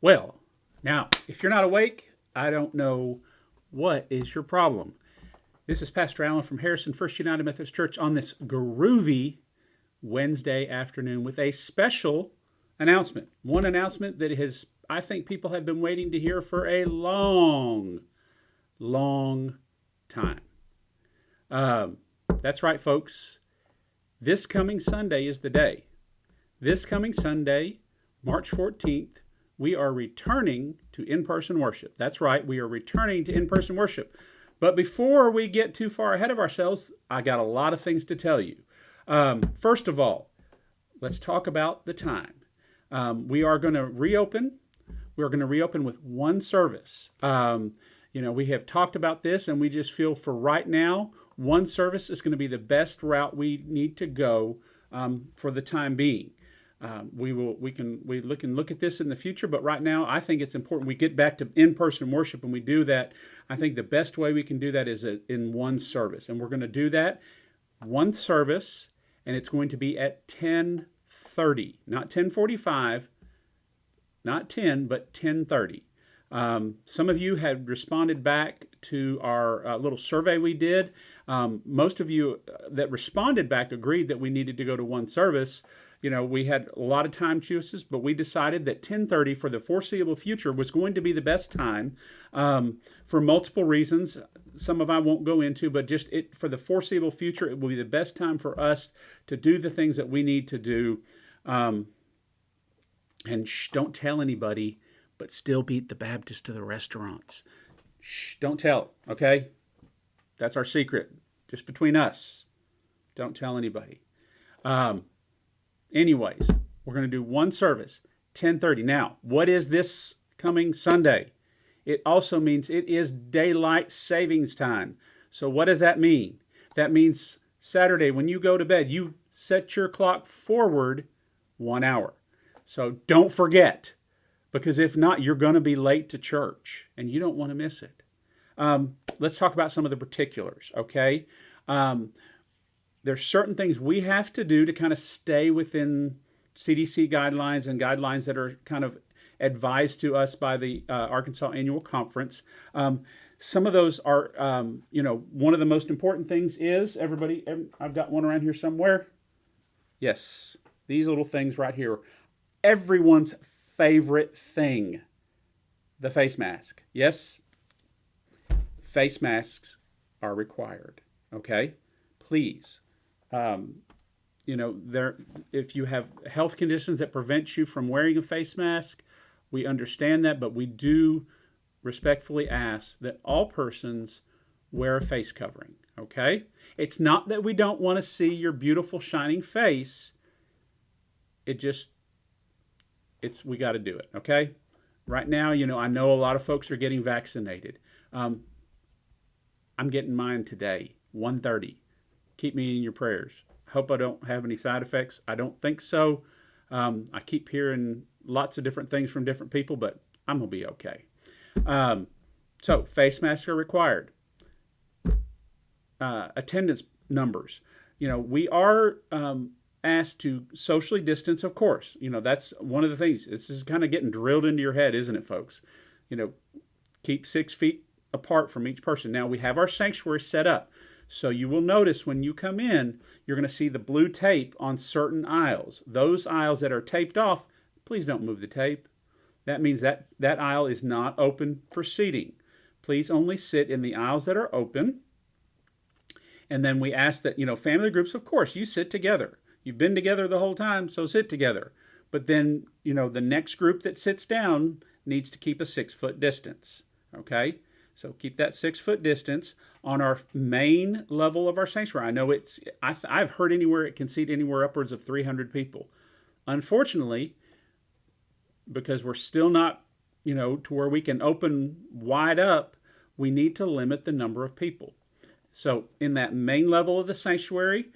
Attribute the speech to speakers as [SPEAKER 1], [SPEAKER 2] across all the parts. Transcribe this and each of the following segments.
[SPEAKER 1] Well, now, if you're not awake, I don't know what is your problem. This is Pastor Allen from Harrison First United Methodist Church on this groovy Wednesday afternoon with a special announcement. One announcement that I think people have been waiting to hear for a long time. That's right, folks. This coming Sunday is the day. This coming Sunday, March 14th, we are returning to in-person worship. That's right, we are returning to in-person worship. But before we get too far ahead of ourselves, I got a lot of things to tell you. First of all, let's talk about the time. We are going to reopen. We're going to reopen with one service. We have talked about this, and we just feel for right now, one service is going to be the best route we need to go for the time being. We can look at this in the future, but right now I think it's important we get back to in-person worship, and we do that. I think the best way we can do that is in one service, and we're going to do that one service, and it's going to be at 10:30, not 10:45, not 10, but 10:30. Some of you had responded back to our little survey we did. Most of you that responded back agreed that we needed to go to one service. We had a lot of time choices, but we decided that 10:30 for the foreseeable future was going to be the best time for multiple reasons. Some of I won't go into, but just for the foreseeable future, it will be the best time for us to do the things that we need to do. And don't tell anybody, but still beat the Baptist to the restaurants. Don't tell, okay? That's our secret, just between us. Don't tell anybody. Anyways, we're going to do one service, 10:30. Now, what is this coming Sunday? It also means it is daylight savings time. So what does that mean? That means Saturday, when you go to bed, you set your clock forward 1 hour. So don't forget, because if not, you're going to be late to church, and you don't want to miss it. Let's talk about some of the particulars, okay? There's certain things we have to do to kind of stay within CDC guidelines and guidelines that are kind of advised to us by the Arkansas Annual Conference. Some of those are, one of the most important things is, everybody, I've got one around here somewhere. Yes, these little things right here. Everyone's favorite thing, the face mask. Yes, face masks are required, okay? Please. If you have health conditions that prevent you from wearing a face mask, we understand that, but we do respectfully ask that all persons wear a face covering, okay? It's not that we don't want to see your beautiful shining face. We got to do it, okay? Right now, I know a lot of folks are getting vaccinated. I'm getting mine today, 1:30. Keep me in your prayers. Hope I don't have any side effects. I don't think so. I keep hearing lots of different things from different people, but I'm going to be okay. So face masks are required. Attendance numbers. We are asked to socially distance, of course. That's one of the things. This is kind of getting drilled into your head, isn't it, folks? Keep 6 feet apart from each person. Now, we have our sanctuary set up. So you will notice when you come in, you're going to see the blue tape on certain aisles. Those aisles that are taped off, please don't move the tape. That means that aisle is not open for seating. Please only sit in the aisles that are open. And then we ask that, family groups, of course, you sit together. You've been together the whole time, so sit together. But then, the next group that sits down needs to keep a 6-foot distance, okay? So keep that 6-foot distance on our main level of our sanctuary. I know I've heard anywhere it can seat anywhere upwards of 300 people. Unfortunately, because we're still not, to where we can open wide up, we need to limit the number of people. So in that main level of the sanctuary,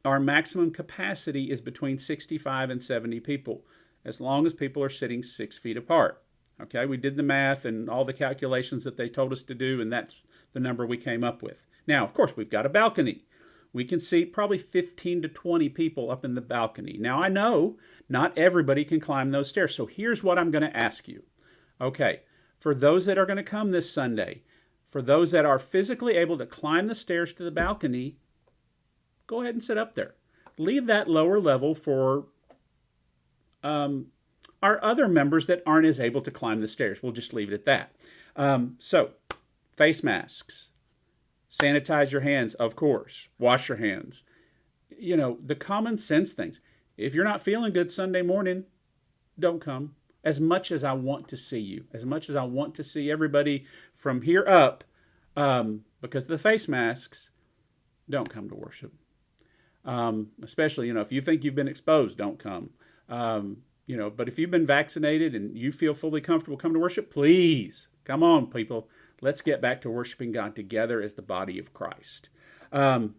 [SPEAKER 1] our maximum capacity is between 65 and 70 people, as long as people are sitting 6 feet apart. Okay, we did the math and all the calculations that they told us to do, and that's the number we came up with. Now, of course, we've got a balcony. We can seat probably 15 to 20 people up in the balcony. Now, I know not everybody can climb those stairs, so here's what I'm going to ask you. Okay, for those that are going to come this Sunday, for those that are physically able to climb the stairs to the balcony, go ahead and sit up there. Leave that lower level for our other members that aren't as able to climb the stairs. We'll just leave it at that. So, face masks. Sanitize your hands, of course. Wash your hands. You know, the common sense things. If you're not feeling good Sunday morning, don't come. As much as I want to see you, as much as I want to see everybody from here up, because of the face masks, don't come to worship. Especially, if you think you've been exposed, don't come. But if you've been vaccinated and you feel fully comfortable coming to worship, please, come on, people. Let's get back to worshiping God together as the body of Christ. We're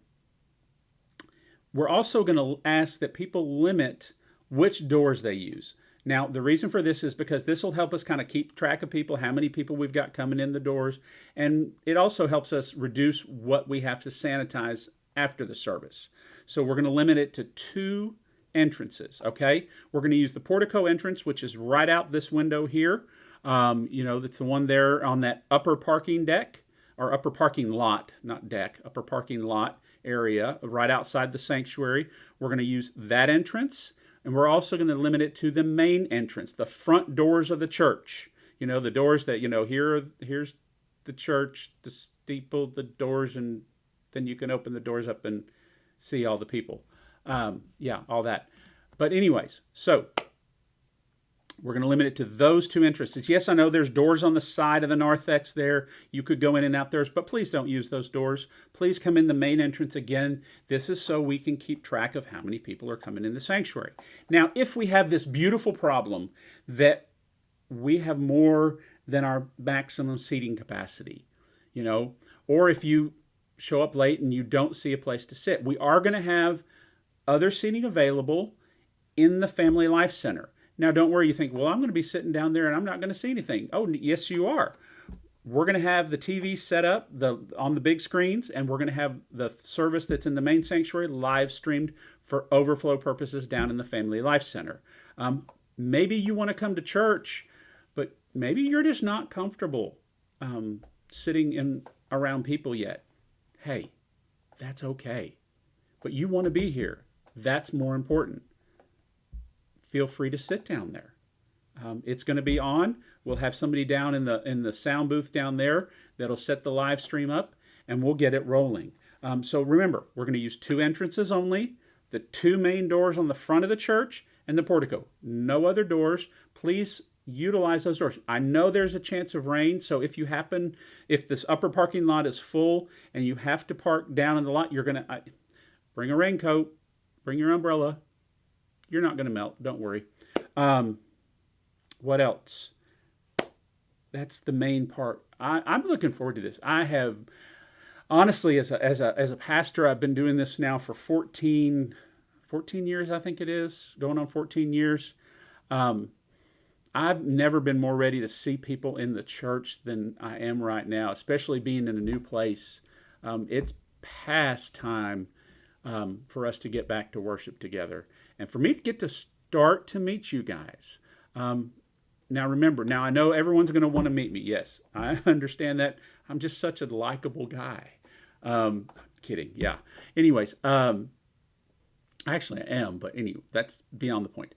[SPEAKER 1] also going to ask that people limit which doors they use. Now, the reason for this is because this will help us kind of keep track of people, how many people we've got coming in the doors, and it also helps us reduce what we have to sanitize after the service. So we're going to limit it to 2 entrances, okay? We're going to use the portico entrance, which is right out this window here. That's the one there on that upper parking deck, or upper parking lot, not deck, upper parking lot area right outside the sanctuary. We're going to use that entrance, and we're also going to limit it to the main entrance, the front doors of the church. The doors that, here's the church, the steeple, the doors, and then you can open the doors up and see all the people. All that. But anyways, so we're going to limit it to those 2 entrances. Yes, I know there's doors on the side of the narthex there. You could go in and out there, but please don't use those doors. Please come in the main entrance again. This is so we can keep track of how many people are coming in the sanctuary. Now, if we have this beautiful problem that we have more than our maximum seating capacity, or if you show up late and you don't see a place to sit, we are going to have other seating available in the Family Life Center. Now, don't worry, you think, well, I'm going to be sitting down there and I'm not going to see anything. Oh, yes, you are. We're going to have the TV set up on the big screens, and we're going to have the service that's in the main sanctuary live streamed for overflow purposes down in the Family Life Center. Maybe you want to come to church, but maybe you're just not comfortable sitting around people yet. Hey, that's okay. But you want to be here. That's more important. Feel free to sit down there. It's going to be on. We'll have somebody down in the sound booth down there that'll set the live stream up, and we'll get it rolling. So remember, we're going to use 2 entrances only, the 2 main doors on the front of the church, and the portico. No other doors. Please utilize those doors. I know there's a chance of rain, so if this upper parking lot is full and you have to park down in the lot, you're going to bring a raincoat, bring your umbrella. You're not going to melt. Don't worry. What else? That's the main part. I'm looking forward to this. I have, honestly, as a pastor, I've been doing this now for 14 years, I think it is, going on 14 years. I've never been more ready to see people in the church than I am right now, especially being in a new place. It's past time for us to get back to worship together. And for me to get to start to meet you guys. Now remember, I know everyone's going to want to meet me. Yes, I understand that. I'm just such a likable guy. Kidding, yeah. Anyways, actually I am, but anyway, that's beyond the point.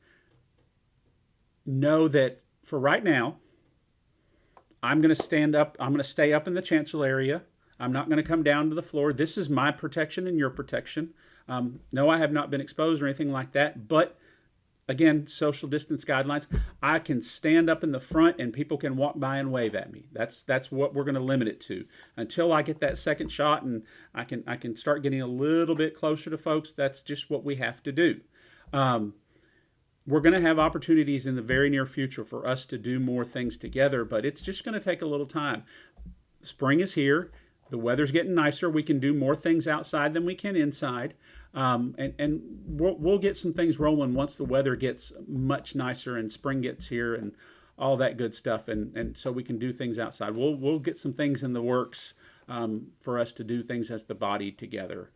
[SPEAKER 1] Know that for right now, I'm going to stand up. I'm going to stay up in the chancel area. I'm not going to come down to the floor. This is my protection and your protection. No, I have not been exposed or anything like that. But again, social distance guidelines. I can stand up in the front and people can walk by and wave at me. That's what we're going to limit it to until I get that second shot and I can start getting a little bit closer to folks. That's just what we have to do. We're going to have opportunities in the very near future for us to do more things together, but it's just going to take a little time. Spring is here. The weather's getting nicer. We can do more things outside than we can inside. And we'll get some things rolling once the weather gets much nicer and spring gets here and all that good stuff. And so we can do things outside. We'll get some things in the works for us to do things as the body together.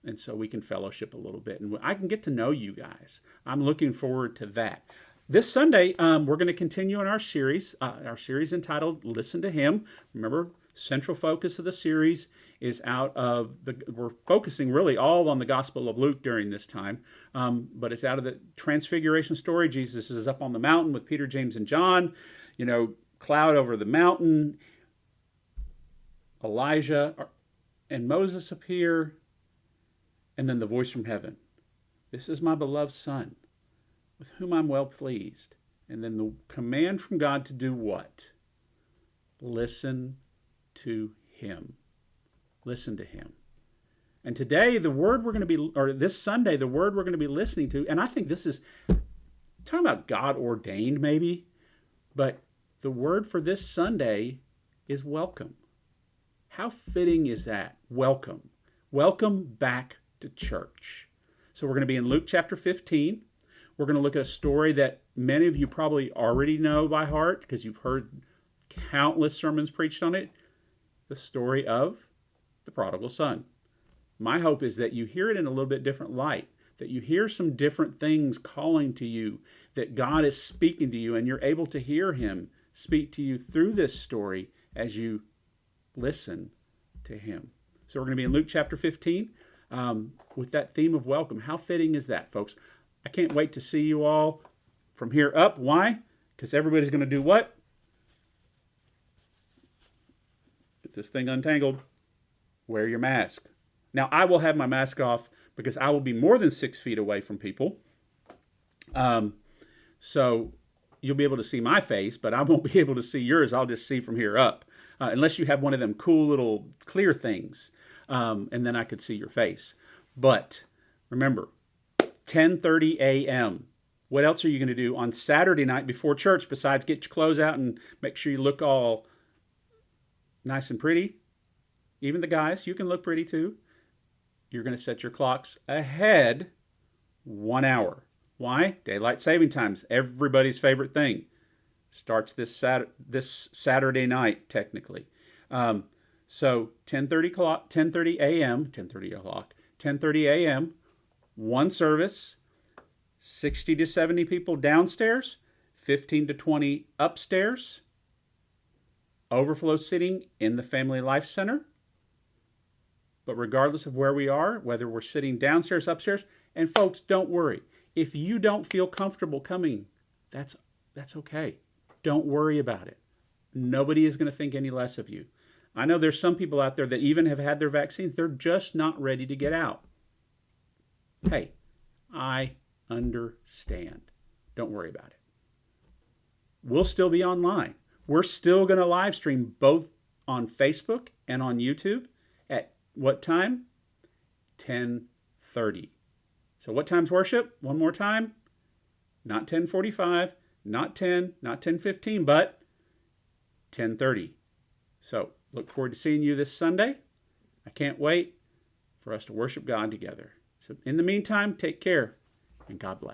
[SPEAKER 1] And so we can fellowship a little bit, and I can get to know you guys. I'm looking forward to that. This Sunday, we're going to continue on our series entitled Listen to Him. Remember, central focus of the series is we're focusing really all on the Gospel of Luke during this time, but it's out of the Transfiguration story. Jesus is up on the mountain with Peter, James, and John, cloud over the mountain. Elijah and Moses appear, and then the voice from heaven. This is my beloved Son, with whom I'm well pleased. And then the command from God to do what? Listen to Him. Listen to Him. And today, this Sunday, the word we're going to be listening to, and I think this is talking about God ordained maybe, but the word for this Sunday is welcome. How fitting is that? Welcome. Welcome back to church. So we're going to be in Luke chapter 15. We're going to look at a story that many of you probably already know by heart because you've heard countless sermons preached on it. The story of the prodigal son. My hope is that you hear it in a little bit different light, that you hear some different things calling to you, that God is speaking to you, and you're able to hear Him speak to you through this story as you listen to Him. So we're going to be in Luke chapter 15 with that theme of welcome. How fitting is that, folks? I can't wait to see you all from here up. Why? Because everybody's going to do what? Get this thing untangled. Wear your mask. Now, I will have my mask off because I will be more than 6 feet away from people. So you'll be able to see my face, but I won't be able to see yours. I'll just see from here up. Unless you have one of them cool little clear things, and then I could see your face. But remember, 10:30 a.m. What else are you going to do on Saturday night before church besides get your clothes out and make sure you look all nice and pretty? Even the guys, you can look pretty too. You're going to set your clocks ahead 1 hour. Why? Daylight saving times, everybody's favorite thing. Starts this Saturday night, technically. So 10:30 a.m., one service, 60 to 70 people downstairs, 15 to 20 upstairs, overflow sitting in the Family Life Center. But regardless of where we are, whether we're sitting downstairs, upstairs, and folks, don't worry. If you don't feel comfortable coming, that's okay. Don't worry about it. Nobody is going to think any less of you. I know there's some people out there that even have had their vaccines. They're just not ready to get out. Hey, I understand. Don't worry about it. We'll still be online. We're still going to live stream both on Facebook and on YouTube at what time? 10:30. So what time's worship? One more time. Not 10:45, not 10, not 10:15, but 10:30. So look forward to seeing you this Sunday. I can't wait for us to worship God together. So in the meantime, take care and God bless.